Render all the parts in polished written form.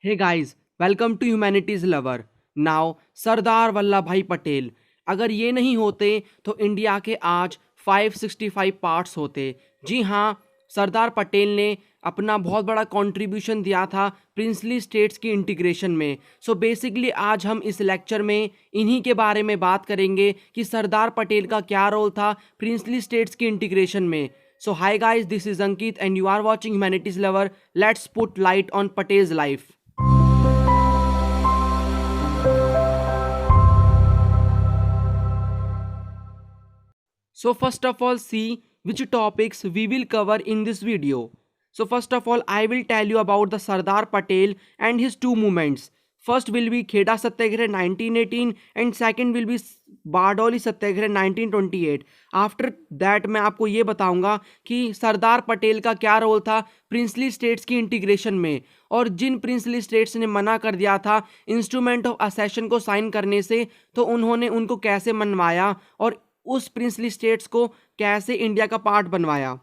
Hey guys, welcome to Humanities Lover. Now, Sardar Vallabh भाई पटेल अगर ये नहीं होते तो इंडिया के आज 565 पार्ट्स होते। जी हाँ, सरदार पटेल ने अपना बहुत बड़ा कंट्रीब्यूशन दिया था प्रिंसली स्टेट्स की इंटीग्रेशन में। सो बेसिकली आज हम इस लेक्चर में इन्हीं के बारे में बात करेंगे कि सरदार पटेल का क्या रोल था प्रिंसली स्टेट्स की इंटीग्रेशन में। So hi guys, this is Ankit and you are watching Humanities Lover. Let's put light on Patel's life. So first of all, see which topics we will cover in this video. So first of all, I will tell you about the Sardar Patel and his two movements. First will be Kheda Satyagraha 1918 and second will be Bardoli Satyagraha 1928। After that मैं आपको ये बताऊंगा कि सरदार पटेल का क्या role था princely states की integration में, और जिन प्रिंसली स्टेट्स ने मना कर दिया था इंस्ट्रूमेंट ऑफ असेशन को साइन करने से, तो उन्होंने उनको कैसे मनवाया और उस प्रिंसली स्टेट्स को कैसे इंडिया का पार्ट बनवाया।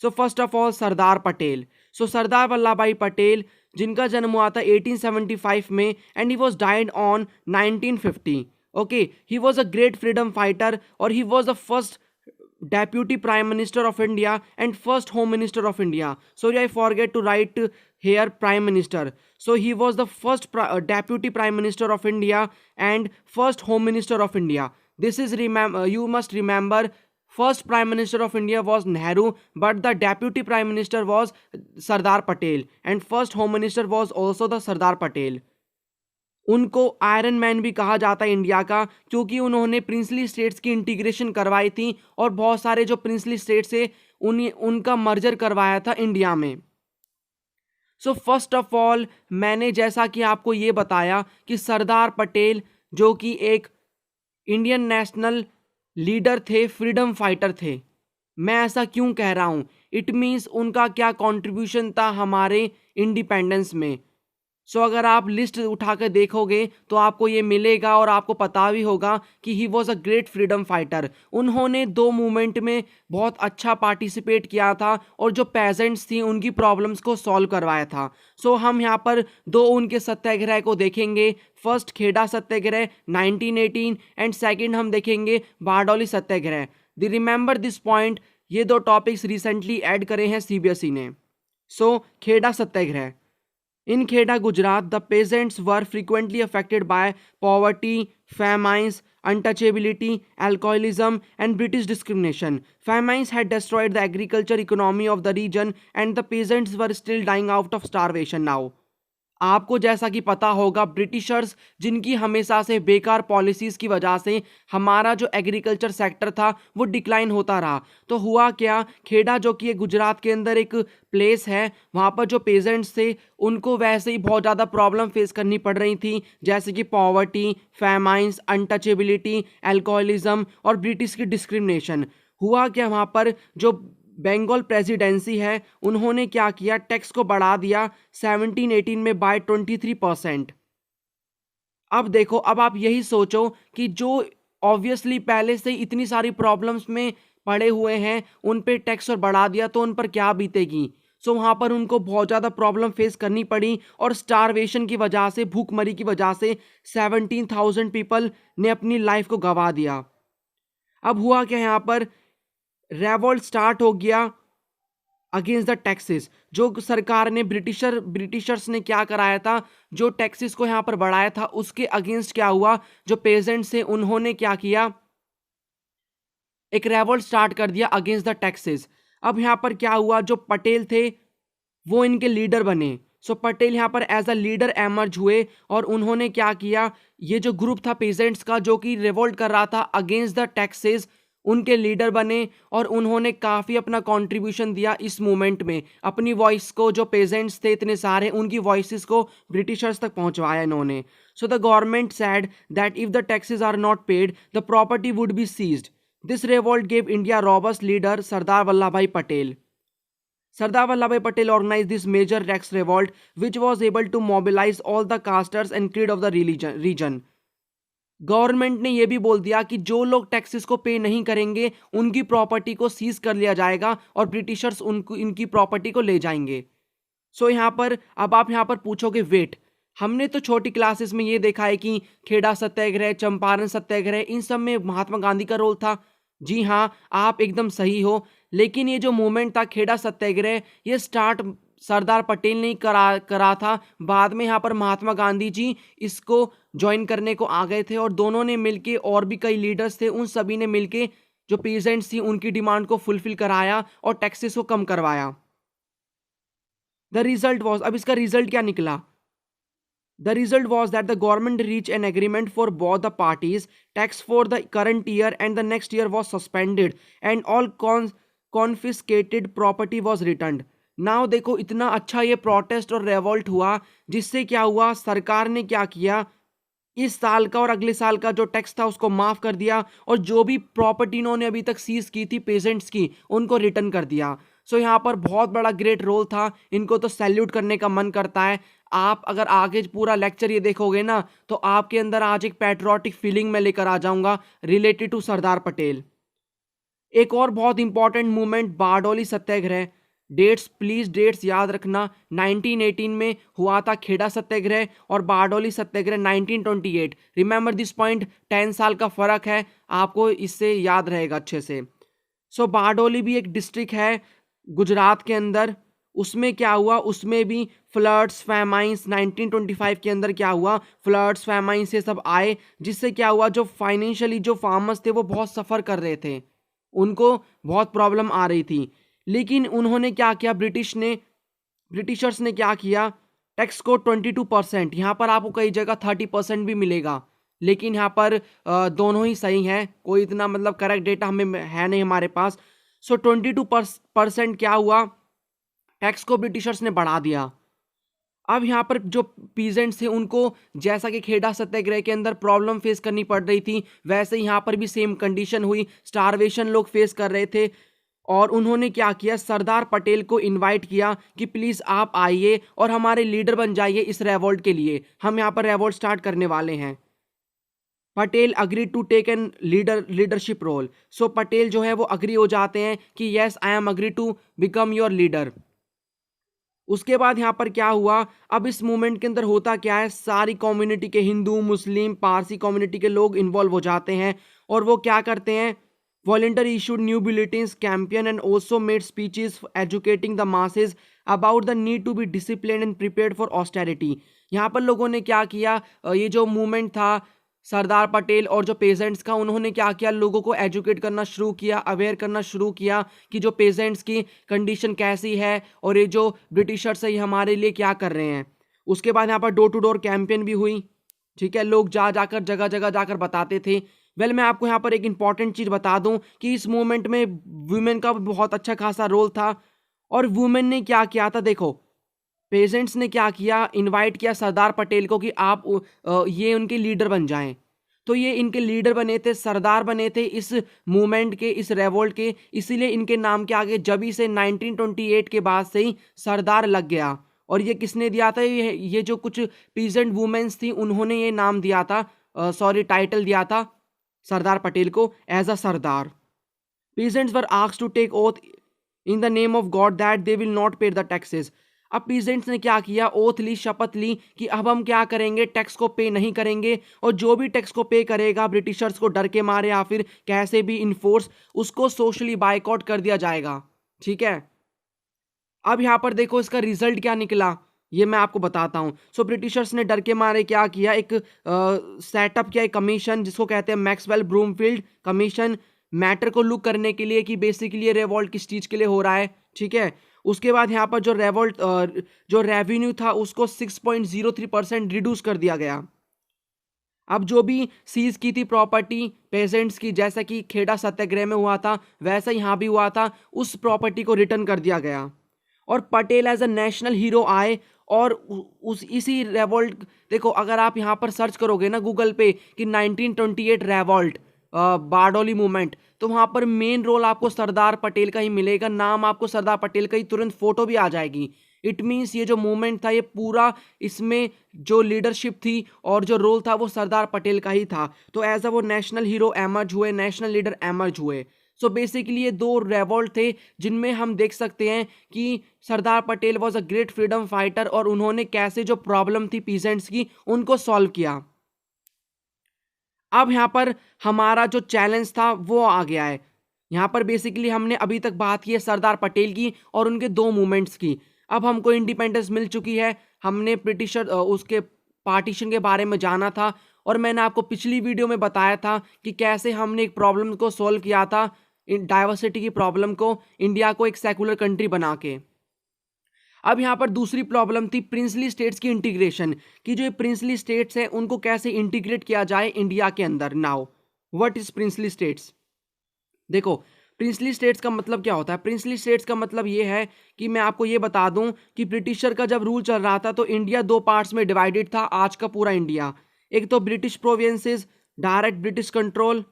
So first of all Sardar Patel. सो सरदार वल्लभ भाई पटेल जिनका जन्म हुआ था 1875 में and he was died on 1950। Okay, he was a great freedom fighter, or he was the first deputy prime minister of India and first home minister of India. Sorry, I forget to write here prime minister. So he was the first deputy prime minister of India and first home minister of India. This is you must remember, first prime minister of India was Nehru, but the deputy prime minister was Sardar Patel and first home minister was also the Sardar Patel. उनको iron man भी कहा जाता है India का, क्योंकि उन्होंने princely states की integration करवाई थी और बहुत सारे जो प्रिंसली स्टेट्स है उनका मर्जर करवाया था इंडिया में। सो फर्स्ट ऑफ ऑल मैंने जैसा कि आपको ये बताया कि सरदार पटेल जो कि एक इंडियन नेशनल लीडर थे, फ्रीडम फाइटर थे। मैं ऐसा क्यों कह रहा हूँ, इट मीन्स उनका क्या कंट्रीब्यूशन था हमारे इंडिपेंडेंस में। सो अगर आप लिस्ट उठाकर देखोगे तो आपको ये मिलेगा और आपको पता भी होगा कि he was a great freedom fighter. उन्होंने दो मूवमेंट में बहुत अच्छा पार्टिसिपेट किया था और जो पेजेंट्स थी उनकी प्रॉब्लम्स को सॉल्व करवाया था। सो हम यहाँ पर दो उनके सत्याग्रह को देखेंगे। First Kheda Satyagraha 1918 and second हम देखेंगे Bardoli Satyagraha. Remember this point, ये दो टॉपिक्स रिसेंटली ऐड करे हैं CBSE ने। सो खेड़ा सत्याग्रह। In Kheda, Gujarat, the peasants were frequently affected by poverty, famines, untouchability, alcoholism, and British discrimination. Famines had destroyed the agriculture economy of the region, and the peasants were still dying out of starvation now. आपको जैसा कि पता होगा, Britishers जिनकी हमेशा से बेकार policies की वजह से हमारा जो एग्रीकल्चर सेक्टर था वो डिक्लाइन होता रहा। तो हुआ क्या, खेड़ा जो कि गुजरात के अंदर एक प्लेस है, वहाँ पर जो पेजेंट्स थे उनको वैसे ही बहुत ज़्यादा प्रॉब्लम फेस करनी पड़ रही थी, जैसे कि पॉवर्टी, फैमाइंस, अनटचेबिलिटी, अल्कोहलिज्म और ब्रिटिश की डिस्क्रिमिनेशन। हुआ क्या, वहाँ पर जो बंगाल प्रेसिडेंसी है उन्होंने क्या किया, टैक्स को बढ़ा दिया 1718 में बाय 23%। अब देखो, अब आप यही सोचो कि जो ऑब्वियसली पहले से इतनी सारी प्रॉब्लम्स में पड़े हुए हैं उन पे टैक्स और बढ़ा दिया तो उन पर क्या बीतेगी। सो वहाँ पर उनको बहुत ज़्यादा प्रॉब्लम फेस करनी पड़ी और स्टारवेशन की वजह से, भूखमरी की वजह से 17,000 पीपल ने अपनी लाइफ को गंवा दिया। अब हुआ क्या, यहाँ पर रेवोल्ट स्टार्ट हो गया अगेंस्ट द टैक्सेस। जो सरकार ने ब्रिटिशर्स ने क्या कराया था, जो टैक्सेस को यहाँ पर बढ़ाया था उसके अगेंस्ट क्या हुआ, जो पेजेंट्स थे उन्होंने क्या किया, एक रेवोल्ट स्टार्ट कर दिया अगेंस्ट द टैक्सेस। अब यहाँ पर क्या हुआ, जो पटेल थे वो इनके लीडर बने। सो पटेल यहाँ पर एज अ लीडर एमर्ज हुए और उन्होंने क्या किया, ये जो ग्रुप था पेजेंट्स का जो कि रिवोल्ट कर रहा था अगेंस्ट द टैक्सेस, उनके लीडर बने और उन्होंने काफ़ी अपना कंट्रीब्यूशन दिया इस मूवमेंट में। अपनी वॉइस को, जो पेजेंट्स थे इतने सारे, उनकी वॉइसेस को ब्रिटिशर्स तक पहुंचवाया इन्होंने। So the government said that if the taxes are not paid the property would be seized. This revolt gave India robust leader Sardar Vallabhbhai Patel. Sardar Vallabhbhai Patel organized this major tax revolt which was able to mobilize all the casters and creed of the region. Government ने यह भी बोल दिया कि जो लोग taxes को पे नहीं करेंगे उनकी प्रॉपर्टी को सीज कर लिया जाएगा और ब्रिटिशर्स उनको इनकी प्रॉपर्टी को ले जाएंगे। सो यहाँ पर अब आप यहाँ पर पूछोगे वेट, हमने तो छोटी क्लासेस में ये देखा है कि खेड़ा सत्याग्रह, चंपारण सत्याग्रह, इन सब में महात्मा गांधी का रोल था। जी हाँ, आप एकदम सही हो। लेकिन ये जो मूवमेंट था खेड़ा सत्याग्रह, ये स्टार्ट सरदार पटेल ने करा करा था। बाद में यहाँ पर महात्मा गांधी जी इसको ज्वाइन करने को आ गए थे और दोनों ने मिलके, और भी कई लीडर्स थे, उन सभी ने मिलके जो पीजेंट्स थी उनकी डिमांड को फुलफिल कराया और टैक्सेस को कम करवाया। द रिजल्ट वॉज, अब इसका रिजल्ट क्या निकला? The result was that the government reached an agreement for both the parties. Tax for the current year and the next year was suspended and all confiscated property was returned. Now देखो इतना अच्छा ये protest और रेवोल्ट हुआ, जिससे क्या हुआ, सरकार ने क्या किया, इस साल का और अगले साल का जो टैक्स था उसको माफ कर दिया और जो भी प्रॉपर्टी इन्होंने अभी तक सीज की थी पेजेंट्स की, उनको रिटर्न कर दिया। सो यहाँ पर बहुत बड़ा ग्रेट रोल था, इनको तो सैल्यूट करने का मन करता है। आप अगर आगे पूरा लेक्चर ये देखोगे ना, तो आपके अंदर आज एक पैट्रियोटिक फीलिंग में लेकर आ जाऊंगा रिलेटेड टू सरदार पटेल। एक और बहुत important movement Bardoli Satyagraha. Dates, please dates याद रखना। 1918 में हुआ था खेड़ा सत्याग्रह और Bardoli Satyagraha 1928। Remember this point, 10 साल का फर्क है, आपको इससे याद रहेगा अच्छे से। सो बारडोली भी एक डिस्ट्रिक्ट है गुजरात के अंदर। उसमें क्या हुआ, उसमें भी फ्लड्स, फैमाइंस, 1925 के अंदर क्या हुआ, फ्लड्स, फैमाइंस ये सब आए, जिससे क्या हुआ, जो फाइनेंशियली जो फार्मर्स थे वो बहुत सफ़र कर रहे थे, उनको बहुत प्रॉब्लम आ रही थी। लेकिन उन्होंने क्या किया, ब्रिटिशर्स ने क्या किया, टैक्स को 22%, यहाँ पर आपको कई जगह 30% भी मिलेगा, लेकिन यहाँ पर दोनों ही सही हैं, कोई इतना मतलब करेक्ट डेटा हमें है नहीं हमारे पास। सो 22% क्या हुआ, टैक्स को ब्रिटिशर्स ने बढ़ा दिया। अब यहाँ पर जो पीजेंट्स थे उनको जैसा कि खेड़ा सत्याग्रह के अंदर प्रॉब्लम फेस करनी पड़ रही थी, वैसे यहाँ पर भी सेम कंडीशन हुई, स्टारवेशन लोग फेस कर रहे थे। और उन्होंने क्या किया, सरदार पटेल को इनवाइट किया कि प्लीज़ आप आइए और हमारे लीडर बन जाइए इस रेवोल्ट के लिए, हम यहाँ पर रेवोल्ट स्टार्ट करने वाले हैं। Patel agree to take an leadership role. So Patel जो है वो अग्री हो जाते हैं कि yes I am agree to become your leader. उसके बाद यहाँ पर क्या हुआ, अब इस मूवमेंट के अंदर होता क्या है, सारी कम्युनिटी के हिंदू, मुस्लिम, पारसी कम्युनिटी के लोग इन्वॉल्व हो जाते हैं और वो क्या करते हैं, voluntary issued new bulletins, campaign and also made speeches educating the masses about the need to be discipline and prepared for austerity. यहाँ पर लोगों ने क्या किया, ये जो मूवमेंट था सरदार पटेल और जो पेजेंट्स का, उन्होंने क्या किया, लोगों को एजुकेट करना शुरू किया, अवेयर करना शुरू किया कि जो पेजेंट्स की कंडीशन कैसी है और ये जो ब्रिटिशर्स है ये हमारे लिए क्या कर रहे हैं। उसके बाद यहाँ पर डोर टू डोर कैंपेन भी हुई, ठीक है, लोग जाकर जगह जगह जाकर बताते थे। वेल मैं आपको यहाँ पर एक इंपॉर्टेंट चीज़ बता दूं कि इस मूवमेंट में वुमेन का बहुत अच्छा खासा रोल था। और वुमेन ने क्या किया था, देखो पेजेंट्स ने क्या किया, इनवाइट किया सरदार पटेल को कि आप ये उनके लीडर बन जाएं। तो ये इनके लीडर बने थे, सरदार बने थे इस मूवमेंट के, इस रेवोल्ट के, इसीलिए इनके नाम के आगे जब से 1928 के बाद से ही सरदार लग गया। और ये किसने दिया था, ये जो कुछ पीजेंट वुमेन्स थी उन्होंने ये नाम दिया था, टाइटल दिया था सरदार पटेल को as a Sardar. Peasants were asked to take oath in the name of God that they will not pay the taxes. अब पीजेंट्स ने क्या किया, ओथ ली, शपथ ली कि अब हम क्या करेंगे, टैक्स को पे नहीं करेंगे, और जो भी टैक्स को पे करेगा ब्रिटिशर्स को डर के मारे या फिर कैसे भी इन्फोर्स, उसको सोशली बायकॉट कर दिया जाएगा, ठीक है। अब यहाँ पर देखो इसका रिजल्ट क्या निकला, ये मैं आपको बताता हूँ। सो ब्रिटिशर्स ने डर के मारे क्या किया, एक सेटअप किया, एक कमीशन जिसको कहते हैं मैक्सवेल ब्रूमफील्ड कमीशन, मैटर को लुक करने के लिए कि बेसिकली ये रेवोल्ट किस चीज़ के लिए हो रहा है, ठीक है। उसके बाद यहाँ पर जो रेवोल्ट जो रेवेन्यू था उसको 6.03% रिड्यूस कर दिया गया। अब जो भी सीज की थी प्रॉपर्टी पेजेंट्स की, जैसा कि खेड़ा सत्याग्रह में हुआ था वैसा यहाँ भी हुआ था, उस प्रॉपर्टी को रिटर्न कर दिया गया। और Patel as a national hero आए और उस इसी रेवोल्ट, देखो अगर आप यहाँ पर सर्च करोगे ना गूगल पे कि 1928 रेवोल्ट बारडोली मूवमेंट, तो वहाँ पर मेन रोल आपको सरदार पटेल का ही मिलेगा, नाम आपको सरदार पटेल का ही, तुरंत फोटो भी आ जाएगी। इट मीन्स ये जो मूवमेंट था ये पूरा, इसमें जो लीडरशिप थी और जो रोल था वो सरदार पटेल का ही था। तो एज अ वो नेशनल हीरो एमर्ज हुए, नेशनल लीडर एमर्ज हुए। सो बेसिकली ये दो रेवोल्ट थे जिनमें हम देख सकते हैं कि Sardar Patel was a great freedom fighter और उन्होंने कैसे जो प्रॉब्लम थी पीजेंट्स की उनको सॉल्व किया। अब यहाँ पर हमारा जो चैलेंज था वो आ गया है। यहाँ पर बेसिकली हमने अभी तक बात की है सरदार पटेल की और उनके दो मूवमेंट्स की। अब हमको इंडिपेंडेंस मिल चुकी है, हमने ब्रिटिशर उसके पार्टीशन के बारे में जाना था और मैंने आपको पिछली वीडियो में बताया था कि कैसे हमने एक प्रॉब्लम को सॉल्व किया था, डाइवर्सिटी की प्रॉब्लम को, इंडिया को एक सेकुलर कंट्री बना के। अब यहाँ पर दूसरी प्रॉब्लम थी प्रिंसली स्टेट्स की इंटीग्रेशन, कि जो प्रिंसली स्टेट्स हैं उनको कैसे इंटीग्रेट किया जाए इंडिया के अंदर। Now what is princely states? देखो, प्रिंसली स्टेट्स का मतलब क्या होता है? प्रिंसली स्टेट्स का मतलब ये है कि मैं आपको ये बता दूं कि ब्रिटिशर का जब रूल चल रहा था तो इंडिया दो पार्ट्स में डिवाइडेड था, आज का पूरा इंडिया। एक तो British provinces, direct British control,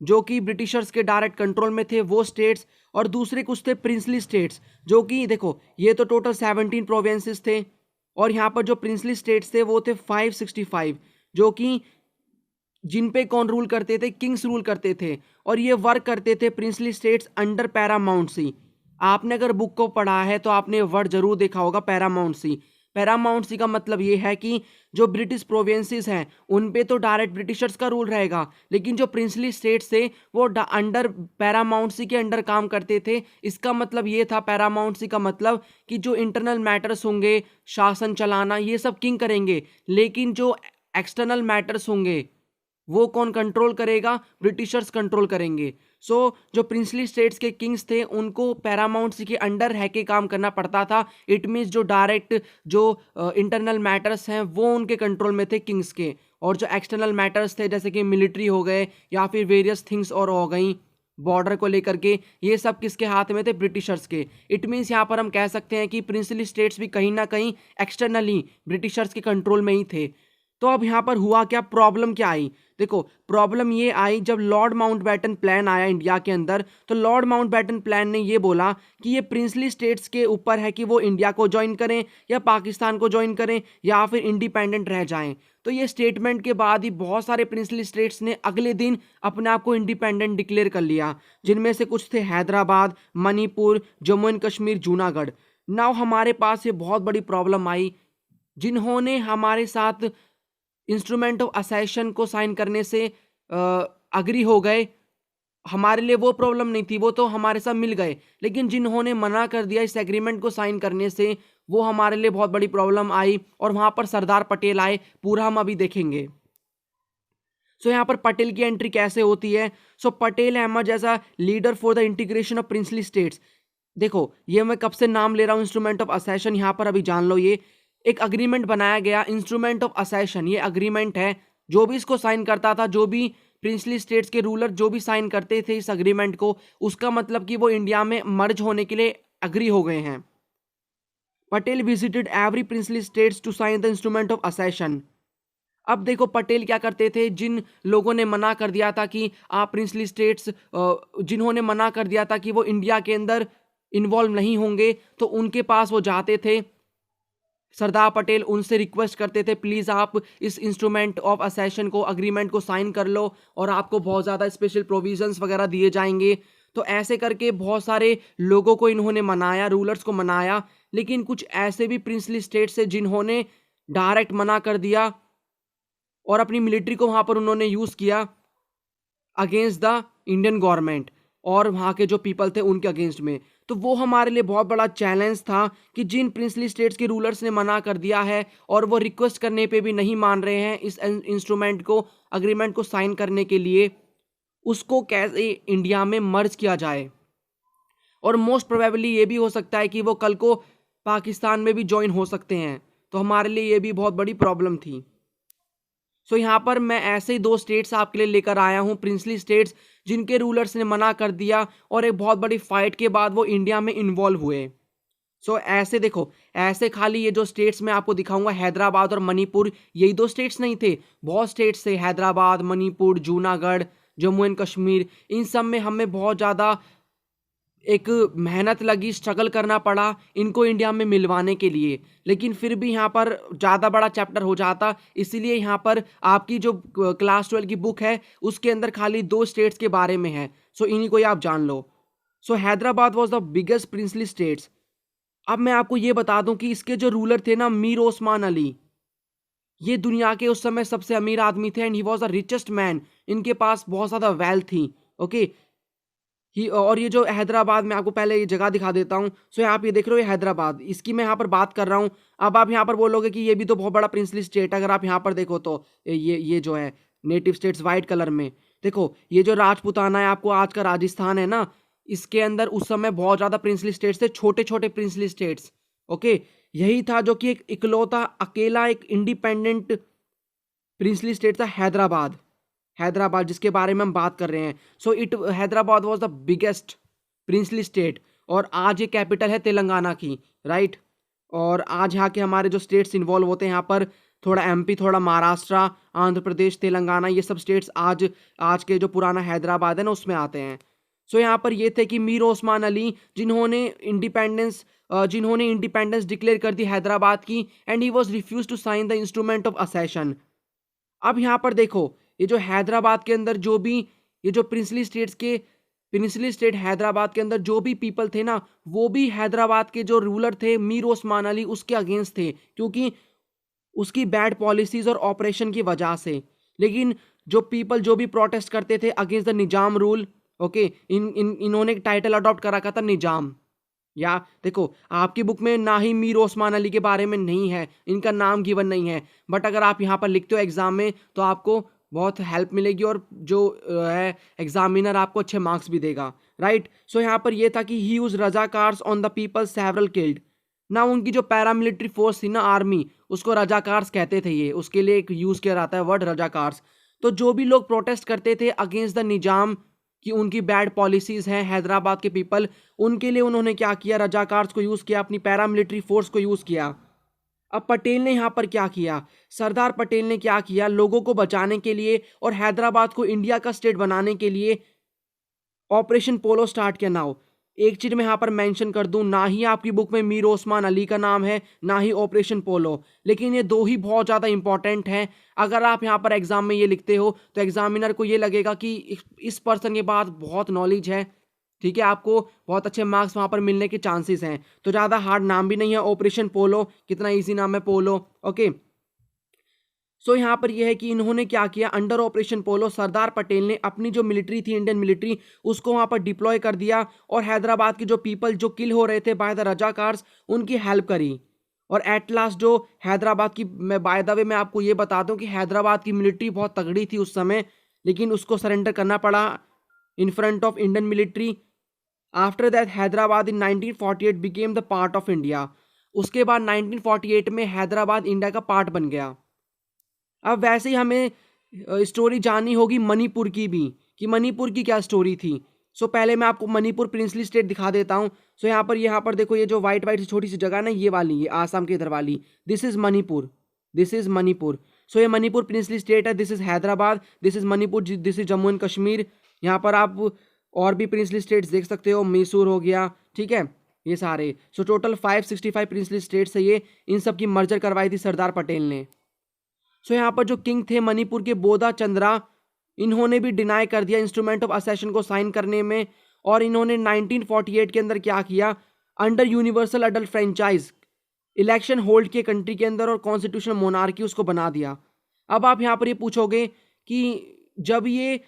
जो कि ब्रिटिशर्स के डायरेक्ट कंट्रोल में थे वो स्टेट्स, और दूसरे कुछ थे प्रिंसली स्टेट्स, जो कि देखो ये तो टोटल 17 प्रोविंसेस थे और यहाँ पर जो प्रिंसली स्टेट्स थे वो थे 565, जो कि जिन पे कौन रूल करते थे? किंग्स रूल करते थे, और ये वर्क करते थे प्रिंसली स्टेट्स अंडर पैरामाउंट सी। आपने अगर बुक को पढ़ा है तो आपने वर्ड जरूर देखा होगा पैरामाउंट सी। पैरामाउंट सी का मतलब ये है कि जो ब्रिटिश प्रोविंसेस हैं उन पे तो डायरेक्ट ब्रिटिशर्स का रूल रहेगा, लेकिन जो प्रिंसली स्टेट्स थे वो अंडर पैरामाउंट सी के अंडर काम करते थे। इसका मतलब ये था, पैरामाउंट सी का मतलब कि जो इंटरनल मैटर्स होंगे, शासन चलाना, ये सब किंग करेंगे, लेकिन जो एक्सटर्नल मैटर्स होंगे वो कौन कंट्रोल करेगा? ब्रिटिशर्स कंट्रोल करेंगे। सो जो प्रिंसली स्टेट्स के किंग्स थे उनको पैरामाउंट सी के अंडर रह के काम करना पड़ता था। इट मीन्स जो डायरेक्ट जो इंटरनल मैटर्स हैं वो उनके कंट्रोल में थे किंग्स के, और जो एक्सटर्नल मैटर्स थे जैसे कि मिलिट्री हो गए या फिर वेरियस थिंग्स और हो गई बॉर्डर को लेकर के, ये सब किसके हाथ में थे? ब्रिटिशर्स के। इट मीन्स यहाँ पर हम कह सकते हैं कि प्रिंसली स्टेट्स भी कहीं ना कहीं एक्सटर्नली ब्रिटिशर्स के कंट्रोल में ही थे। तो अब यहाँ पर हुआ क्या, प्रॉब्लम क्या आई? देखो, प्रॉब्लम ये आई जब लॉर्ड माउंटबेटन प्लान आया इंडिया के अंदर। तो लॉर्ड माउंटबेटन प्लान ने ये बोला कि ये प्रिंसली स्टेट्स के ऊपर है कि वो इंडिया को ज्वाइन करें या पाकिस्तान को ज्वाइन करें या फिर इंडिपेंडेंट रह जाएं। तो ये स्टेटमेंट के बाद ही बहुत सारे प्रिंसली स्टेट्स ने अगले दिन अपने आप को इंडिपेंडेंट डिक्लेयर कर लिया, जिनमें से कुछ थे हैदराबाद, मणिपुर, जम्मू एंड कश्मीर, जूनागढ़। नाउ हमारे पास ये बहुत बड़ी प्रॉब्लम आई, जिन्होंने हमारे साथ इंस्ट्रूमेंट ऑफ असेशन को साइन करने से अग्री हो गए, हमारे लिए वो प्रॉब्लम नहीं थी, वो तो हमारे साथ मिल गए, लेकिन जिन्होंने मना कर दिया इस एग्रीमेंट को साइन करने से, वो हमारे लिए बहुत बड़ी प्रॉब्लम आई। और वहां पर सरदार पटेल आए, पूरा हम अभी देखेंगे। सो यहाँ पर पटेल की एंट्री कैसे होती है? So Patel emerge as a leader for the integration of princely states. देखो, ये मैं कब से नाम ले रहा हूँ इंस्ट्रूमेंट ऑफ असेशन, यहाँ पर अभी जान लो। ये एक अग्रीमेंट बनाया गया, इंस्ट्रूमेंट ऑफ असेशन। ये अग्रीमेंट है, जो भी इसको साइन करता था, जो भी प्रिंसली स्टेट्स के रूलर जो भी साइन करते थे इस अग्रीमेंट को, उसका मतलब कि वो इंडिया में मर्ज होने के लिए अग्री हो गए हैं। Patel visited every princely states to sign the instrument of accession. अब देखो, पटेल क्या करते थे, जिन लोगों ने मना कर दिया था कि आप प्रिंसली स्टेट्स, जिन्होंने मना कर दिया था कि वो इंडिया के अंदर इन्वॉल्व नहीं होंगे, तो उनके पास वो जाते थे। सरदार पटेल उनसे रिक्वेस्ट करते थे, प्लीज़ आप इस इंस्ट्रूमेंट ऑफ असेशन को, अग्रीमेंट को साइन कर लो और आपको बहुत ज़्यादा स्पेशल प्रोविजंस वगैरह दिए जाएंगे। तो ऐसे करके बहुत सारे लोगों को इन्होंने मनाया, रूलर्स को मनाया, लेकिन कुछ ऐसे भी प्रिंसली स्टेट्स से जिन्होंने डायरेक्ट मना कर दिया और अपनी मिलिट्री को वहाँ पर उन्होंने यूज़ किया अगेंस्ट द इंडियन गवर्नमेंट और वहाँ के जो पीपल थे उनके अगेंस्ट में। तो वो हमारे लिए बहुत बड़ा चैलेंज था कि जिन प्रिंसली स्टेट्स के रूलर्स ने मना कर दिया है और वो रिक्वेस्ट करने पे भी नहीं मान रहे हैं इस इंस्ट्रूमेंट को, अग्रीमेंट को साइन करने के लिए, उसको कैसे इंडिया में मर्ज किया जाए। और मोस्ट प्रोबेबली ये भी हो सकता है कि वो कल को पाकिस्तान में भी ज्वाइन हो सकते हैं। तो हमारे लिए ये भी बहुत बड़ी प्रॉब्लम थी। सो यहाँ पर मैं ऐसे ही दो स्टेट्स आपके लिए लेकर आया हूँ, प्रिंसली स्टेट्स जिनके रूलर्स ने मना कर दिया और एक बहुत बड़ी फाइट के बाद वो इंडिया में इन्वॉल्व हुए। सो ऐसे देखो, ऐसे खाली ये जो स्टेट्स मैं आपको दिखाऊंगा, हैदराबाद और मणिपुर, यही दो स्टेट्स नहीं थे, बहुत स्टेट्स थे, हैदराबाद, मणिपुर, जूनागढ़, जम्मू एंड कश्मीर। इन सब में हमें बहुत ज़्यादा एक मेहनत लगी, स्ट्रगल करना पड़ा इनको इंडिया में मिलवाने के लिए, लेकिन फिर भी यहाँ पर ज़्यादा बड़ा चैप्टर हो जाता। इसीलिए यहाँ पर आपकी जो क्लास 12 की बुक है उसके अंदर खाली दो स्टेट्स के बारे में है, सो इन्हीं को ही आप जान लो। So Hyderabad was the biggest princely states. अब मैं आपको ये बता दूं कि इसके जो रूलर थे ना, मीर ओस्मान अली, ये दुनिया के उस समय सबसे अमीर आदमी थे and he was the richest man. इनके पास बहुत ज़्यादा वेल्थ थी। ओके, ही और ये जो हैदराबाद में आपको पहले ये जगह दिखा देता हूँ। सो यहाँ आप ये देख रहे हो, ये हैदराबाद, इसकी मैं यहाँ पर बात कर रहा हूँ। अब आप यहाँ पर बोलोगे कि ये भी तो बहुत बड़ा प्रिंसली स्टेट है। अगर आप यहाँ पर देखो तो ये जो है नेटिव स्टेट्स वाइट कलर में देखो, ये जो राजपूताना है आपको आज का राजस्थान है ना, इसके अंदर उस समय बहुत ज़्यादा प्रिंसली स्टेट्स थे, छोटे छोटे प्रिंसली स्टेट्स। ओके, यही था जो कि एक इकलौता अकेला एक इंडिपेंडेंट प्रिंसली स्टेट था, हैदराबाद। हैदराबाद जिसके बारे में हम बात कर रहे हैं। So it Hyderabad was the biggest princely state. और आज ये कैपिटल है तेलंगाना की, राइट। और आज यहाँ के हमारे जो स्टेट्स इन्वॉल्व होते हैं यहाँ पर, थोड़ा एमपी, थोड़ा महाराष्ट्र, आंध्र प्रदेश, तेलंगाना, ये सब स्टेट्स आज के जो पुराना हैदराबाद है ना उसमें आते हैं। सो यहाँ पर ये थे कि मीर ओस्मान अली जिन्होंने इंडिपेंडेंस डिक्लेयर कर दी हैदराबाद की, and he was refuse to sign the instrument of accession. अब यहाँ पर देखो, ये जो हैदराबाद के अंदर जो भी ये जो प्रिंसली स्टेट हैदराबाद के अंदर जो भी पीपल थे ना, वो भी हैदराबाद के जो रूलर थे मीर ओस्मान अली उसके अगेंस्ट थे, क्योंकि उसकी बैड पॉलिसीज और ऑपरेशन की वजह से। लेकिन जो पीपल जो भी प्रोटेस्ट करते थे against the Nizam rule, okay, इन्होंने एक टाइटल अडॉप्ट करा था निजाम। या देखो, आपकी बुक में ना ही मीर ओस्मान अली के बारे में नहीं है, इनका नाम गिवन नहीं है, बट अगर आप यहाँ पर लिखते हो एग्जाम में तो आपको बहुत हेल्प मिलेगी, और जो है एग्जामिनर आपको अच्छे मार्क्स भी देगा, राइट। सो यहाँ पर ये था कि he use Razakars on the people several killed ना। उनकी जो पैरामिलिट्री फोर्स थी ना, आर्मी, उसको रजाकार्स कहते थे। ये उसके लिए एक यूज किया जाता है वर्ड रजाकार्स। तो जो भी लोग प्रोटेस्ट करते थे अगेंस्ट द निजाम कि उनकी बैड पॉलिसीज हैं हैदराबाद के पीपल, उनके लिए उन्होंने क्या किया, रजाकार्स को यूज़ किया, अपनी पैरामिलिट्री फोर्स को यूज़ किया। अब पटेल ने यहाँ पर क्या किया, सरदार पटेल ने क्या किया, लोगों को बचाने के लिए और हैदराबाद को इंडिया का स्टेट बनाने के लिए ऑपरेशन पोलो स्टार्ट किया। नाउ एक चीज मैं यहाँ पर मेंशन कर दूं, ना ही आपकी बुक में मीर ओस्मान अली का नाम है, ना ही ऑपरेशन पोलो, लेकिन ये दो ही बहुत ज़्यादा इंपॉर्टेंट हैं। अगर आप यहाँ पर एग्जाम में ये लिखते हो तो एग्जामिनर को ये लगेगा कि इस पर्सन के पास बहुत नॉलेज है, ठीक है, आपको बहुत अच्छे मार्क्स वहाँ पर मिलने के चांसेस हैं। तो ज़्यादा हार्ड नाम भी नहीं है ऑपरेशन पोलो, कितना ईजी नाम है पोलो। ओके, सो यहाँ पर यह है कि इन्होंने क्या किया, अंडर ऑपरेशन पोलो सरदार पटेल ने अपनी जो मिलिट्री थी, इंडियन मिलिट्री, उसको वहाँ पर डिप्लॉय कर दिया और हैदराबाद के जो पीपल जो किल हो रहे थे बाय द रजाकार्स, उनकी हेल्प करी। और एट लास्ट जो हैदराबाद की, मैं बाय द वे मैं आपको ये बता दूं कि हैदराबाद की मिलिट्री बहुत तगड़ी थी उस समय, लेकिन उसको सरेंडर करना पड़ा in front of Indian military. After that Hyderabad in 1948 became the part of India. उसके बाद 1948 में हैदराबाद इंडिया का पार्ट बन गया। अब वैसे ही हमें स्टोरी जाननी होगी मणिपुर की भी, कि मणिपुर की क्या स्टोरी थी। सो पहले मैं आपको मणिपुर प्रिंसली स्टेट दिखा देता हूँ। सो यहाँ पर देखो, ये जो वाइट वाइट छोटी सी जगह ना, ये वाली, ये आसाम के इधर वाली, this is Manipur, this is Manipur. So ये मणिपुर प्रिंसली स्टेट है, this is Hyderabad, this is Manipur, this is Jammu and Kashmir. यहाँ पर आप और भी प्रिंसली स्टेट्स देख सकते हो, मैसूर हो गया, ठीक है, ये सारे। सो टोटल 565 प्रिंसली स्टेट्स है ये, इन सब की मर्जर करवाई थी सरदार पटेल ने। सो यहाँ पर जो किंग थे मणिपुर के, बोधा चंद्रा, इन्होंने भी डिनाई कर दिया इंस्ट्रूमेंट ऑफ असेशन को साइन करने में। और इन्होंने 1948 के अंदर क्या किया, under universal adult franchise election hold किए कंट्री के अंदर और कॉन्स्टिट्यूशनल मोनार्की उसको बना दिया। अब आप यहाँ पर ये पूछोगे कि जब ये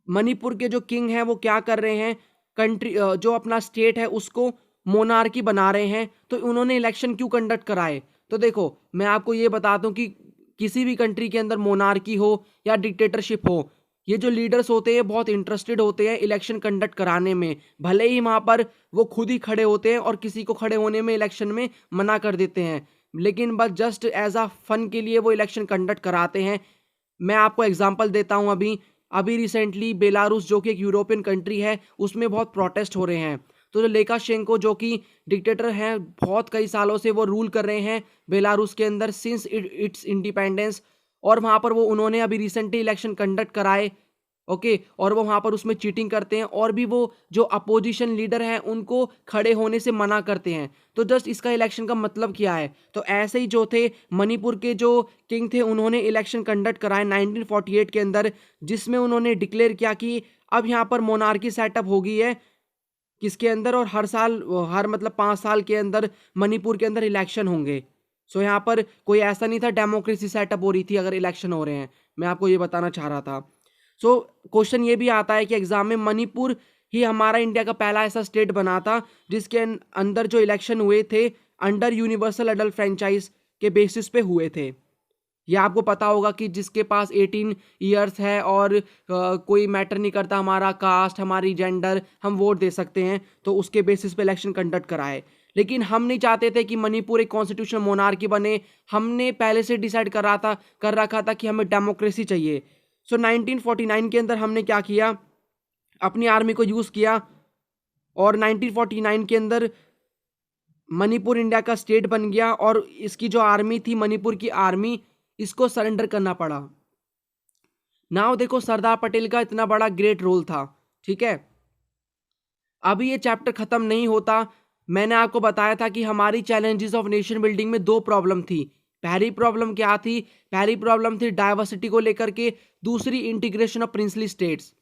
मणिपुर के जो किंग हैं वो क्या कर रहे हैं, कंट्री जो अपना स्टेट है उसको मोनार्की बना रहे हैं, तो उन्होंने इलेक्शन क्यों कंडक्ट कराए। तो देखो, मैं आपको ये बता दूं कि किसी भी कंट्री के अंदर मोनार्की हो या डिक्टेटरशिप हो, ये जो लीडर्स होते हैं बहुत इंटरेस्टेड होते हैं इलेक्शन कंडक्ट कराने में। भले ही वहाँ पर वो खुद ही खड़े होते हैं और किसी को खड़े होने में इलेक्शन में मना कर देते हैं, लेकिन बस जस्ट एज अ फन के लिए वो इलेक्शन कंडक्ट कराते हैं। मैं आपको एग्जांपल देता हूँ, अभी रिसेंटली बेलारूस जो कि एक यूरोपियन कंट्री है, उसमें बहुत प्रोटेस्ट हो रहे हैं। तो जो लुकाशेंको जो कि डिक्टेटर हैं, बहुत कई सालों से वो रूल कर रहे हैं बेलारूस के अंदर सिंस इट्स इंडिपेंडेंस, और वहाँ पर वो उन्होंने अभी रिसेंटली इलेक्शन कंडक्ट कराए, ओके, और वो वहाँ पर उसमें चीटिंग करते हैं, और भी वो जो अपोजिशन लीडर हैं उनको खड़े होने से मना करते हैं। तो जस्ट इसका इलेक्शन का मतलब क्या है। तो ऐसे ही जो थे मणिपुर के जो किंग थे, उन्होंने इलेक्शन कंडक्ट कराए 1948 के अंदर, जिसमें उन्होंने डिक्लेयर किया कि अब यहाँ पर मोनार्की सेटअप हो गई है किसके अंदर, और हर साल हर मतलब 5 साल के अंदर मणिपुर के अंदर इलेक्शन होंगे। सो यहाँ पर कोई ऐसा नहीं था डेमोक्रेसी सेटअप हो रही थी अगर इलेक्शन हो रहे हैं, मैं आपको ये बताना चाह रहा था। सो क्वेश्चन ये भी आता है कि एग्जाम में मणिपुर ही हमारा इंडिया का पहला ऐसा स्टेट बना था जिसके अंदर जो इलेक्शन हुए थे अंडर यूनिवर्सल अडल्ट फ्रेंचाइज के बेसिस पे हुए थे। ये आपको पता होगा कि जिसके पास 18 ईयर्स है और कोई मैटर नहीं करता हमारा कास्ट हमारी जेंडर, हम वोट दे सकते हैं, तो उसके बेसिस पे इलेक्शन कंडक्ट कराए। लेकिन हम नहीं चाहते थे कि मणिपुर एक कॉन्स्टिट्यूशनल मोनार्की बने, हमने पहले से डिसाइड कर रखा था कि हमें डेमोक्रेसी चाहिए। सो 1949 के अंदर हमने क्या किया, अपनी आर्मी को यूज़ किया और 1949 के अंदर मणिपुर इंडिया का स्टेट बन गया और इसकी जो आर्मी थी मणिपुर की आर्मी, इसको सरेंडर करना पड़ा। नाउ देखो सरदार पटेल का इतना बड़ा ग्रेट रोल था, ठीक है। अभी ये चैप्टर खत्म नहीं होता। मैंने आपको बताया था कि हमारी चैलेंजेस ऑफ नेशन बिल्डिंग में 2 प्रॉब्लम थी। पहली प्रॉब्लम क्या थी, पहली प्रॉब्लम थी डाइवर्सिटी को लेकर के, दूसरी इंटीग्रेशन ऑफ प्रिंसली स्टेट्स।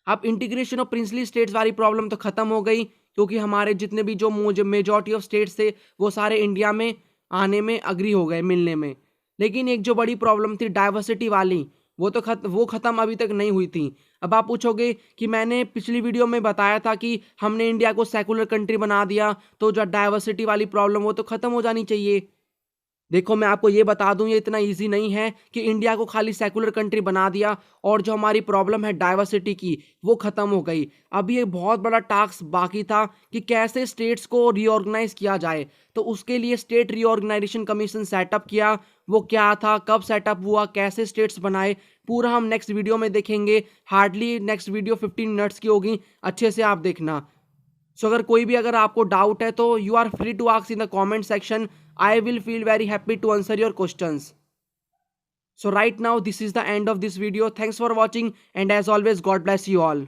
अब इंटीग्रेशन ऑफ प्रिंसली स्टेट्स वाली प्रॉब्लम तो खत्म हो गई क्योंकि हमारे जितने भी जो मेजॉरिटी ऑफ स्टेट्स थे वो सारे इंडिया में आने में अग्री हो गए, मिलने में। लेकिन एक जो बड़ी प्रॉब्लम थी डाइवर्सिटी वाली, वो खत्म अभी तक नहीं हुई थी। अब आप पूछोगे कि मैंने पिछली वीडियो में बताया था कि हमने इंडिया को सेकुलर कंट्री बना दिया, तो जो डाइवर्सिटी वाली प्रॉब्लम वो तो खत्म हो जानी चाहिए। देखो मैं आपको ये बता दूं, ये इतना इजी नहीं है कि इंडिया को खाली सेकुलर कंट्री बना दिया और जो हमारी प्रॉब्लम है डाइवर्सिटी की वो खत्म हो गई। अभी एक बहुत बड़ा टास्क बाकी था कि कैसे स्टेट्स को रीऑर्गेनाइज किया जाए, तो उसके लिए स्टेट रीऑर्गेनाइजेशन कमीशन सेटअप किया। वो क्या था, कब सेटअप हुआ, कैसे स्टेट्स बनाए, पूरा हम नेक्स्ट वीडियो में देखेंगे। हार्डली नेक्स्ट वीडियो 15 मिनट्स की होगी, अच्छे से आप देखना। सो अगर आपको डाउट है तो you are free to ask in the comment section. I will feel very happy to answer your questions. So right now this is the end of this video. Thanks for watching and as always God bless you all.